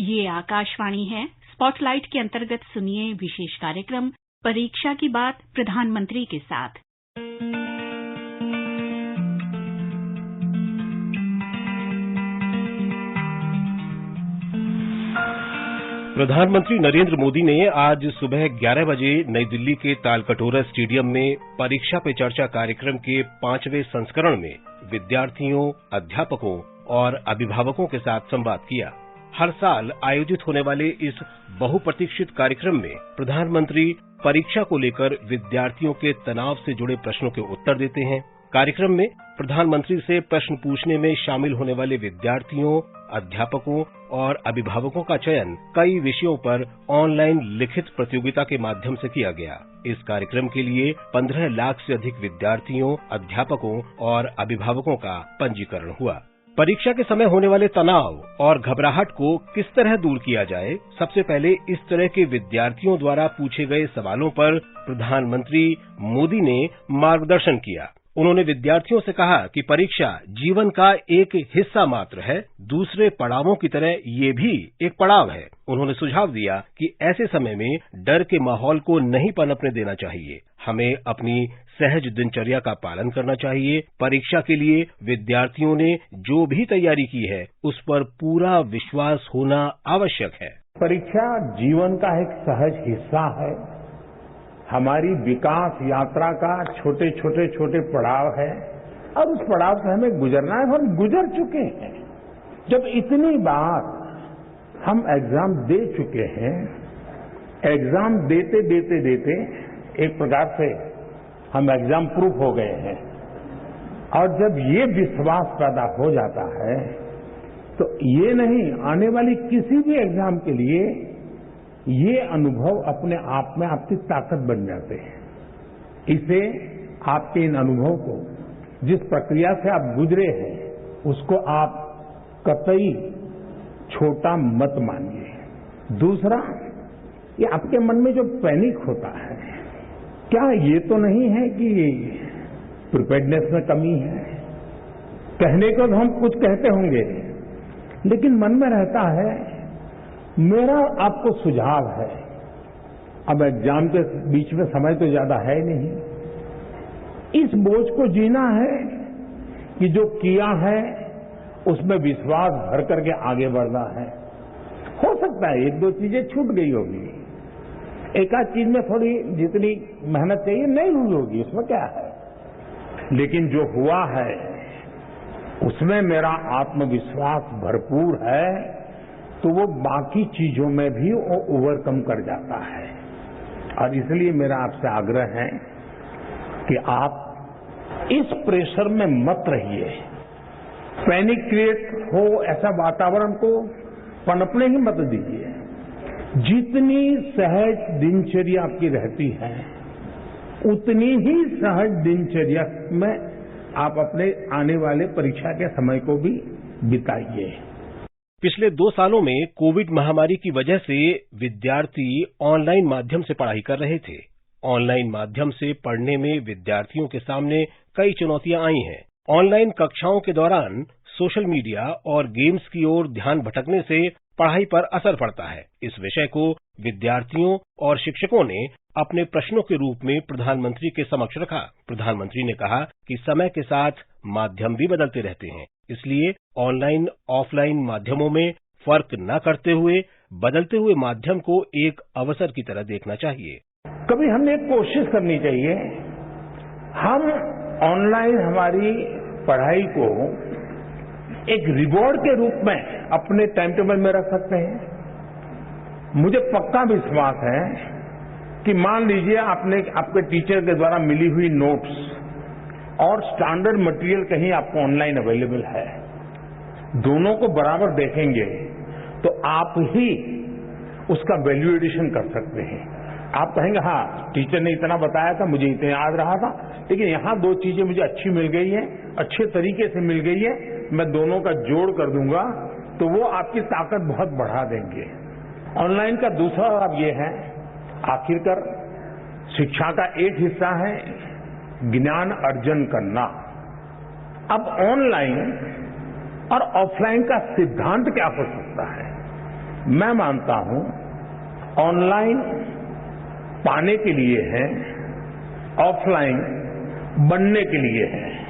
ये आकाशवाणी है। स्पॉटलाइट के अंतर्गत सुनिए विशेष कार्यक्रम परीक्षा की बात प्रधानमंत्री के साथ। प्रधानमंत्री नरेंद्र मोदी ने आज सुबह 11 बजे नई दिल्ली के तालकटोरा स्टेडियम में परीक्षा पे चर्चा कार्यक्रम के 5वें संस्करण में विद्यार्थियों, अध्यापकों और अभिभावकों के साथ संवाद किया। हर साल आयोजित होने वाले इस बहुप्रतीक्षित कार्यक्रम में प्रधानमंत्री परीक्षा को लेकर विद्यार्थियों के तनाव से जुड़े प्रश्नों के उत्तर देते हैं। कार्यक्रम में प्रधानमंत्री से प्रश्न पूछने में शामिल होने वाले विद्यार्थियों, अध्यापकों और अभिभावकों का चयन कई विषयों पर ऑनलाइन लिखित प्रतियोगिता के माध्यम से किया गया। इस कार्यक्रम के लिए 15 लाख से अधिक विद्यार्थियों, अध्यापकों और अभिभावकों का पंजीकरण हुआ। परीक्षा के समय होने वाले तनाव और घबराहट को किस तरह दूर किया जाए, सबसे पहले इस तरह के विद्यार्थियों द्वारा पूछे गए सवालों पर प्रधानमंत्री मोदी ने मार्गदर्शन किया। उन्होंने विद्यार्थियों से कहा कि परीक्षा जीवन का एक हिस्सा मात्र है, दूसरे पड़ावों की तरह ये भी एक पड़ाव है। उन्होंने सुझाव दिया कि ऐसे समय में डर के माहौल को नहीं पनपने देना चाहिए। हमें अपनी सहज दिनचर्या का पालन करना चाहिए। परीक्षा के लिए विद्यार्थियों ने जो भी तैयारी की है, उस पर पूरा विश्वास होना आवश्यक है। परीक्षा जीवन का एक सहज हिस्सा है। हमारी विकास यात्रा का छोटे छोटे पड़ाव है और उस पड़ाव से हमें गुजरना है। हम गुजर चुके हैं। जब इतनी बार हम एग्जाम दे चुके हैं, एग्जाम देते देते देते एक प्रकार से हम एग्जाम प्रूफ हो गए हैं, और जब ये विश्वास पैदा हो जाता है तो ये नहीं, आने वाली किसी भी एग्जाम के लिए ये अनुभव अपने आप में आपकी ताकत बन जाते हैं। इसे आपके इन अनुभव को, जिस प्रक्रिया से आप गुजरे हैं, उसको आप कतई छोटा मत मानिए। दूसरा, ये आपके मन में जो पैनिक होता है, क्या ये तो नहीं है कि प्रिपेयर्डनेस में कमी है? कहने को तो हम कुछ कहते होंगे, लेकिन मन में रहता है। मेरा आपको सुझाव है, अब एग्जाम के बीच में समय तो ज्यादा है नहीं, इस बोझ को जीना है कि जो किया है उसमें विश्वास भर करके आगे बढ़ना है। हो सकता है एक दो चीजें छूट गई होगी, एक आध चीज में थोड़ी जितनी मेहनत चाहिए नहीं हुई होगी, उसमें क्या है, लेकिन जो हुआ है उसमें मेरा आत्मविश्वास भरपूर है, तो वो बाकी चीजों में भी वो ओवरकम कर जाता है। और इसलिए मेरा आपसे आग्रह है कि आप इस प्रेशर में मत रहिए। पैनिक क्रिएट हो ऐसा वातावरण को पनपने ही मत दीजिए। जितनी सहज दिनचर्या आपकी रहती है, उतनी ही सहज दिनचर्या में आप अपने आने वाले परीक्षा के समय को भी बिताइए। पिछले 2 सालों में कोविड महामारी की वजह से विद्यार्थी ऑनलाइन माध्यम से पढ़ाई कर रहे थे। ऑनलाइन माध्यम से पढ़ने में विद्यार्थियों के सामने कई चुनौतियां आई हैं। ऑनलाइन कक्षाओं के दौरान सोशल मीडिया और गेम्स की ओर ध्यान भटकने से पढ़ाई पर असर पड़ता है। इस विषय को विद्यार्थियों और शिक्षकों ने अपने प्रश्नों के रूप में प्रधानमंत्री के समक्ष रखा। प्रधानमंत्री ने कहा कि समय के साथ माध्यम भी बदलते रहते हैं, इसलिए ऑनलाइन ऑफलाइन माध्यमों में फर्क न करते हुए बदलते हुए माध्यम को एक अवसर की तरह देखना चाहिए। कभी हमने कोशिश करनी चाहिए, हम ऑनलाइन हमारी पढ़ाई को एक रिवॉर्ड के रूप में अपने टाइम टेबल में रख सकते हैं। मुझे पक्का विश्वास है कि मान लीजिए आपके टीचर के द्वारा मिली हुई नोट्स और स्टैंडर्ड मटेरियल कहीं आपको ऑनलाइन अवेलेबल है, दोनों को बराबर देखेंगे तो आप ही उसका वैल्यू एडिशन कर सकते हैं। आप कहेंगे हाँ, टीचर ने इतना बताया था, मुझे इतना याद रहा था, लेकिन यहाँ 2 चीजें मुझे अच्छी मिल गई है, अच्छे तरीके से मिल गई है, मैं दोनों का जोड़ कर दूंगा, तो वो आपकी ताकत बहुत बढ़ा देंगे। ऑनलाइन का दूसरा लाभ ये है, आखिरकार शिक्षा का एक हिस्सा है ज्ञान अर्जन करना। अब ऑनलाइन और ऑफलाइन का सिद्धांत क्या हो सकता है? मैं मानता हूं ऑनलाइन पाने के लिए है, ऑफलाइन बनने के लिए है।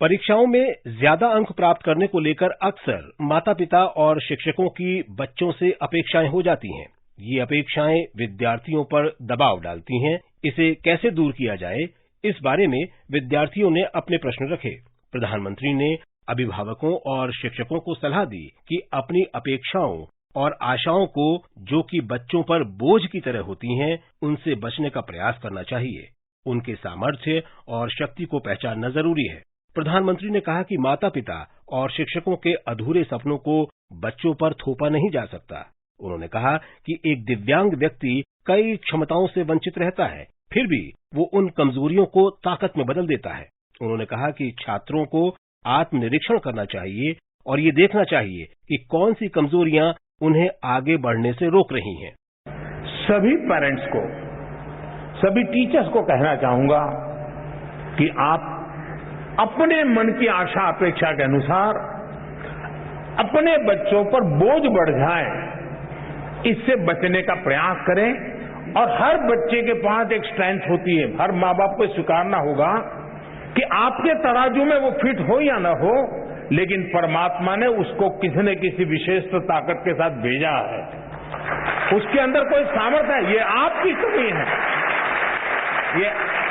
परीक्षाओं में ज्यादा अंक प्राप्त करने को लेकर अक्सर माता-पिता और शिक्षकों की बच्चों से अपेक्षाएं हो जाती हैं। ये अपेक्षाएं विद्यार्थियों पर दबाव डालती हैं। इसे कैसे दूर किया जाए, इस बारे में विद्यार्थियों ने अपने प्रश्न रखे। प्रधानमंत्री ने अभिभावकों और शिक्षकों को सलाह दी कि अपनी अपेक्षाओं और आशाओं को, जो कि बच्चों पर बोझ की तरह होती हैं, उनसे बचने का प्रयास करना चाहिए। उनके सामर्थ्य और शक्ति को पहचानना जरूरी है। प्रधानमंत्री ने कहा कि माता-पिता और शिक्षकों के अधूरे सपनों को बच्चों पर थोपा नहीं जा सकता। उन्होंने कहा कि एक दिव्यांग व्यक्ति कई क्षमताओं से वंचित रहता है, फिर भी वो उन कमजोरियों को ताकत में बदल देता है। उन्होंने कहा कि छात्रों को आत्मनिरीक्षण करना चाहिए और ये देखना चाहिए कि कौन सी कमजोरियां उन्हें आगे बढ़ने से रोक रही हैं। सभी पेरेंट्स को, सभी टीचर्स को कहना चाहूंगा कि आप अपने मन की आशा अपेक्षा के अनुसार अपने बच्चों पर बोझ बढ़ जाए, इससे बचने का प्रयास करें। और हर बच्चे के पास एक स्ट्रेंथ होती है। हर माँ बाप को स्वीकारना होगा कि आपके तराजू में वो फिट हो या न हो, लेकिन परमात्मा ने उसको किसी न किसी विशेष ताकत के साथ भेजा है। उसके अंदर कोई सामर्थ्य है। ये आपकी कमी है,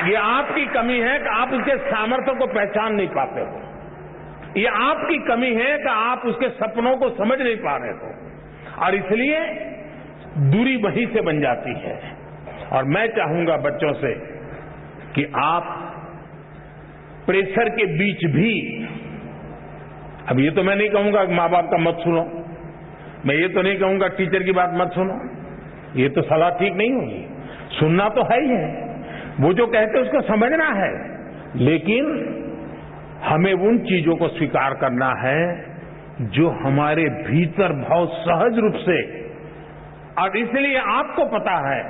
ये आपकी कमी है कि आप उसके सामर्थ्य को पहचान नहीं पाते हो। ये आपकी कमी है कि आप उसके सपनों को समझ नहीं पा रहे हो, और इसलिए दूरी वहीं से बन जाती है। और मैं चाहूंगा बच्चों से कि आप प्रेशर के बीच भी, अब ये तो मैं नहीं कहूंगा कि माँ बाप का मत सुनो, मैं ये तो नहीं कहूंगा टीचर की बात मत सुनो, ये तो सलाह ठीक नहीं होगी। सुनना तो है ही है, वो जो कहते हैं उसको समझना है, लेकिन हमें उन चीजों को स्वीकार करना है जो हमारे भीतर बहुत सहज रूप से, और इसलिए आपको पता है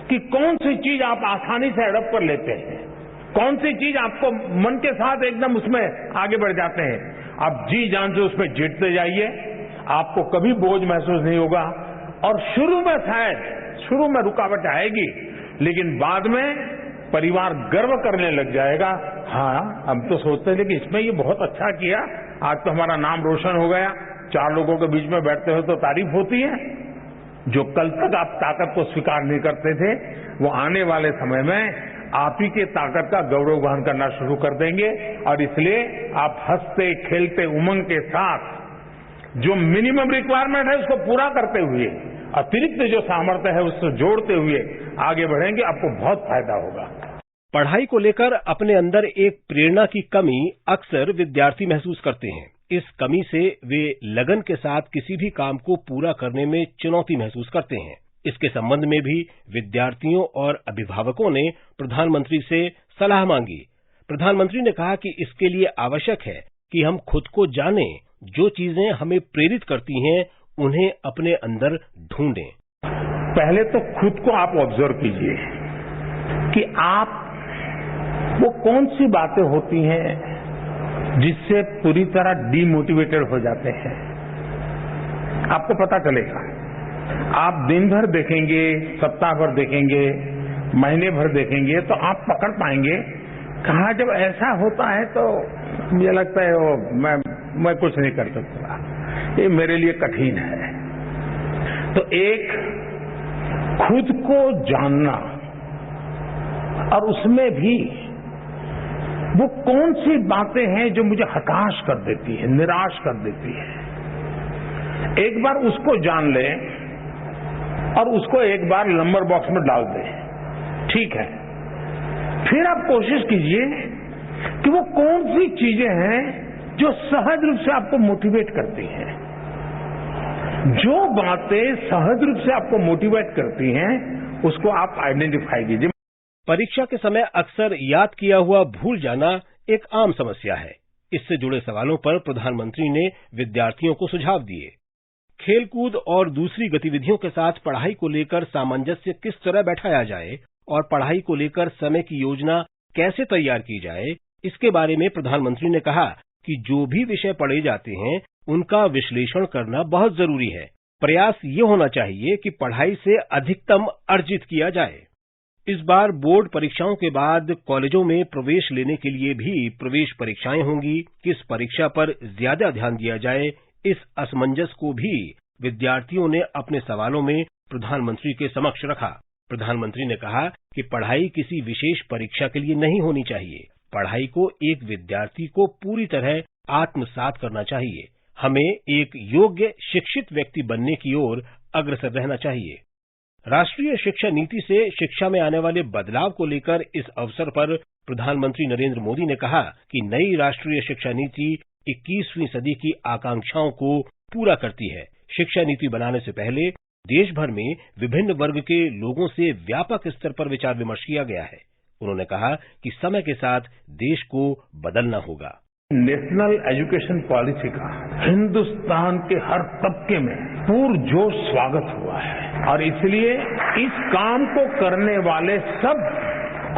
कि कौन सी चीज आप आसानी से एडप्ट कर लेते हैं, कौन सी चीज आपको मन के साथ एकदम उसमें आगे बढ़ जाते हैं। आप जी जान से उसमें जीतते जाइए, आपको कभी बोझ महसूस नहीं होगा। और शुरू में शायद शुरू में रुकावट आएगी, लेकिन बाद में परिवार गर्व करने लग जाएगा। हाँ, हम तो सोचते थे कि इसमें ये बहुत अच्छा किया, आज तो हमारा नाम रोशन हो गया। 4 लोगों के बीच में बैठते हो तो तारीफ होती है। जो कल तक आप ताकत को स्वीकार नहीं करते थे, वो आने वाले समय में आप ही के ताकत का गौरव वहन करना शुरू कर देंगे। और इसलिए आप हंसते खेलते उमंग के साथ जो मिनिमम रिक्वायरमेंट है उसको पूरा करते हुए, अतिरिक्त जो सामर्थ्य है उसको जोड़ते हुए आगे बढ़ेंगे, आपको बहुत फायदा होगा। पढ़ाई को लेकर अपने अंदर एक प्रेरणा की कमी अक्सर विद्यार्थी महसूस करते हैं। इस कमी से वे लगन के साथ किसी भी काम को पूरा करने में चुनौती महसूस करते हैं। इसके संबंध में भी विद्यार्थियों और अभिभावकों ने प्रधानमंत्री से सलाह मांगी। प्रधानमंत्री ने कहा कि इसके लिए आवश्यक है कि हम खुद को जानें, जो चीजें हमें प्रेरित करती हैं उन्हें अपने अंदर ढूंढें। पहले तो खुद को आप ऑब्जर्व कीजिए कि आप वो कौन सी बातें होती हैं जिससे पूरी तरह डीमोटिवेटेड हो जाते हैं। आपको पता चलेगा। आप दिन भर देखेंगे, सप्ताह भर देखेंगे, महीने भर देखेंगे, तो आप पकड़ पाएंगे कहाँ जब ऐसा होता है तो मुझे लगता है मैं कुछ नहीं कर सकता, ये मेरे लिए कठिन है। तो एक खुद को जानना, और उसमें भी वो कौन सी बातें हैं जो मुझे हताश कर देती है, निराश कर देती है। एक बार उसको जान लें और उसको एक बार नंबर बॉक्स में डाल दें, ठीक है। फिर आप कोशिश कीजिए कि वो कौन सी चीजें हैं जो सहज रूप से आपको मोटिवेट करती हैं। जो बातें सहज रूप से आपको मोटिवेट करती हैं उसको आप आइडेंटिफाई कीजिए। परीक्षा के समय अक्सर याद किया हुआ भूल जाना एक आम समस्या है। इससे जुड़े सवालों पर प्रधानमंत्री ने विद्यार्थियों को सुझाव दिए। खेलकूद और दूसरी गतिविधियों के साथ पढ़ाई को लेकर सामंजस्य किस तरह बैठाया जाए और पढ़ाई को लेकर समय की योजना कैसे तैयार की जाए, इसके बारे में प्रधानमंत्री ने कहा कि जो भी विषय पढ़े जाते हैं उनका विश्लेषण करना बहुत जरूरी है। प्रयास ये होना चाहिए कि पढ़ाई से अधिकतम अर्जित किया जाए। इस बार बोर्ड परीक्षाओं के बाद कॉलेजों में प्रवेश लेने के लिए भी प्रवेश परीक्षाएं होंगी। किस परीक्षा पर ज्यादा ध्यान दिया जाए, इस असमंजस को भी विद्यार्थियों ने अपने सवालों में प्रधानमंत्री के समक्ष रखा। प्रधानमंत्री ने कहा कि पढ़ाई किसी विशेष परीक्षा के लिए नहीं होनी चाहिए। पढ़ाई को एक विद्यार्थी को पूरी तरह आत्मसात करना चाहिए। हमें एक योग्य शिक्षित व्यक्ति बनने की ओर अग्रसर रहना चाहिए। राष्ट्रीय शिक्षा नीति से शिक्षा में आने वाले बदलाव को लेकर इस अवसर पर प्रधानमंत्री नरेंद्र मोदी ने कहा कि नई राष्ट्रीय शिक्षा नीति 21वीं सदी की आकांक्षाओं को पूरा करती है। शिक्षा नीति बनाने से पहले देश भर में विभिन्न वर्ग के लोगों से व्यापक स्तर पर विचार विमर्श किया गया है। उन्होंने कहा कि समय के साथ देश को बदलना होगा। नेशनल एजुकेशन पॉलिसी का हिंदुस्तान के हर तबके में पुरजोश स्वागत हुआ है और इसलिए इस काम को करने वाले सब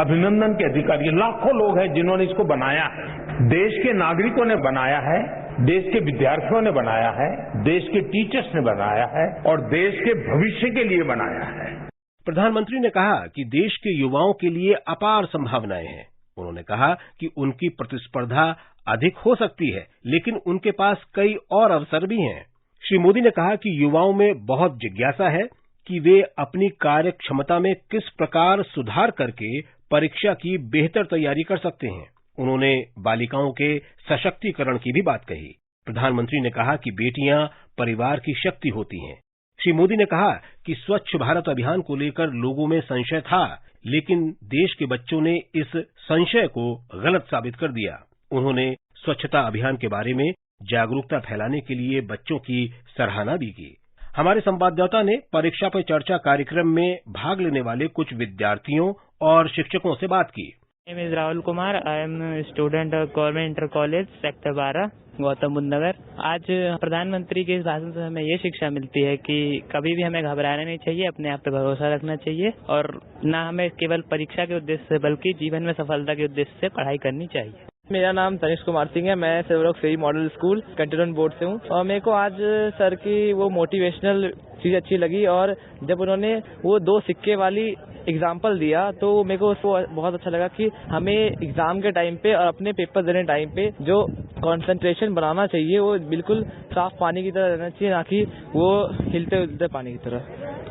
अभिनंदन के अधिकारी, लाखों लोग हैं जिन्होंने इसको बनाया है। देश के नागरिकों ने बनाया है, देश के विद्यार्थियों ने बनाया है, देश के टीचर्स ने बनाया है और देश के भविष्य के लिए बनाया है। प्रधानमंत्री ने कहा कि देश के युवाओं के लिए अपार संभावनाएं हैं। उन्होंने कहा कि उनकी प्रतिस्पर्धा अधिक हो सकती है, लेकिन उनके पास कई और अवसर भी हैं। श्री मोदी ने कहा कि युवाओं में बहुत जिज्ञासा है कि वे अपनी कार्य क्षमता में किस प्रकार सुधार करके परीक्षा की बेहतर तैयारी कर सकते हैं। उन्होंने बालिकाओं के सशक्तिकरण की भी बात कही। प्रधानमंत्री ने कहा कि बेटियां परिवार की शक्ति होती हैं। श्री मोदी ने कहा कि स्वच्छ भारत अभियान को लेकर लोगों में संशय था, लेकिन देश के बच्चों ने इस संशय को गलत साबित कर दिया। उन्होंने स्वच्छता अभियान के बारे में जागरूकता फैलाने के लिए बच्चों की सराहना भी की। हमारे संवाददाता ने परीक्षा पे चर्चा कार्यक्रम में भाग लेने वाले कुछ विद्यार्थियों और शिक्षकों से बात की। My name is Rahul Kumar. I am a student of Government Inter College, Sector 12, Gautam Buddha नगर। आज प्रधानमंत्री के इस भाषण से हमें ये शिक्षा मिलती है कि कभी भी हमें घबराना नहीं चाहिए, अपने आप पे भरोसा रखना चाहिए और न हमें केवल परीक्षा के उद्देश्य से बल्कि जीवन में सफलता के उद्देश्य से पढ़ाई करनी चाहिए। मेरा नाम तनिष्क कुमार सिंह है। मैं सेवरोक फेरी मॉडल स्कूल कैंटोनमेंट बोर्ड से हूँ और मेरे को आज सर की वो मोटिवेशनल चीज अच्छी लगी और जब उन्होंने वो 2 सिक्के वाली एग्जाम्पल दिया तो मेरे को उसको बहुत अच्छा लगा कि हमें एग्जाम के टाइम पे और अपने पेपर देने टाइम पे जो कंसंट्रेशन बनाना चाहिए वो बिल्कुल साफ पानी की तरह रहना चाहिए, ना कि वो हिलते हिलते पानी की तरह।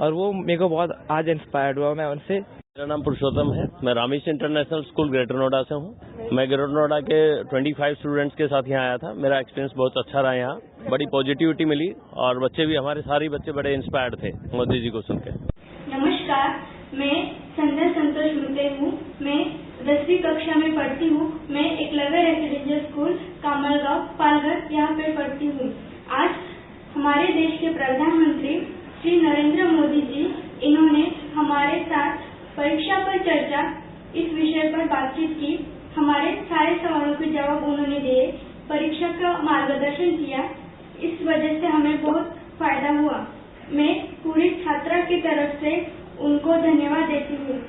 और वो मेरे को बहुत आज इंस्पायर्ड हुआ मैं उनसे। मेरा नाम पुरुषोत्तम है। मैं Ramesh international school greater Noida से हूँ। मैं ग्रेटर नोएडा के 25 स्टूडेंट्स के साथ यहाँ आया था। मेरा एक्सपीरियंस बहुत अच्छा रहा। यहाँ बड़ी पॉजिटिविटी मिली और बच्चे भी, हमारे सारे बच्चे बड़े इंस्पायर्ड थे मोदी जी को सुनकर। नमस्कार, मैं संध्या संतोष मुते हूँ। मैं 10वीं कक्षा में पढ़ती हूँ। मैं एकलव्य रेसिडेंशियल स्कूल कामलगांव पालघर यहाँ पे पढ़ती हूँ। आज हमारे देश के प्रधानमंत्री श्री नरेंद्र मोदी जी, इन्होंने हमारे साथ परीक्षा पर चर्चा इस विषय पर बातचीत की। हमारे सारे सवालों के जवाब उन्होंने दिए, परीक्षा का मार्गदर्शन किया। इस वजह से हमें बहुत फायदा हुआ। मैं पूरी छात्रा की तरफ से उनको धन्यवाद देती हूँ।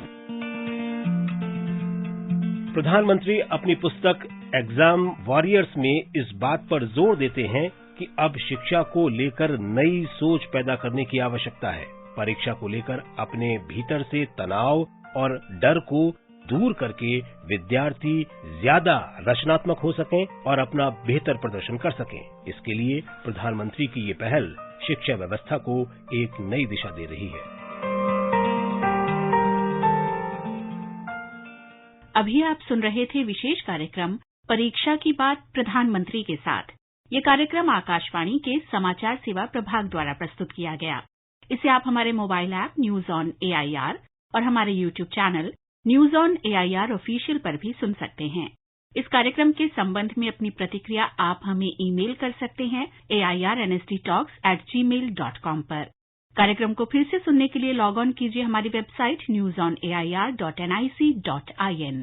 प्रधानमंत्री अपनी पुस्तक एग्जाम वॉरियर्स में इस बात पर जोर देते हैं कि अब शिक्षा को लेकर नई सोच पैदा करने की आवश्यकता है। परीक्षा को लेकर अपने भीतर से तनाव और डर को दूर करके विद्यार्थी ज्यादा रचनात्मक हो सकें और अपना बेहतर प्रदर्शन कर सकें। इसके लिए प्रधानमंत्री की ये पहल शिक्षा व्यवस्था को एक नई दिशा दे रही है। अभी आप सुन रहे थे विशेष कार्यक्रम परीक्षा की बात प्रधानमंत्री के साथ। ये कार्यक्रम आकाशवाणी के समाचार सेवा प्रभाग द्वारा प्रस्तुत किया गया। इसे आप हमारे mobile app news on AIR और हमारे YouTube channel news on AIR official पर भी सुन सकते हैं। इस कार्यक्रम के संबंध में अपनी प्रतिक्रिया आप हमें ईमेल कर सकते हैं airnsttalks@gmail.com पर। कार्यक्रम को फिर से सुनने के लिए लॉग ऑन कीजिए हमारी वेबसाइट newsonair.nic.in।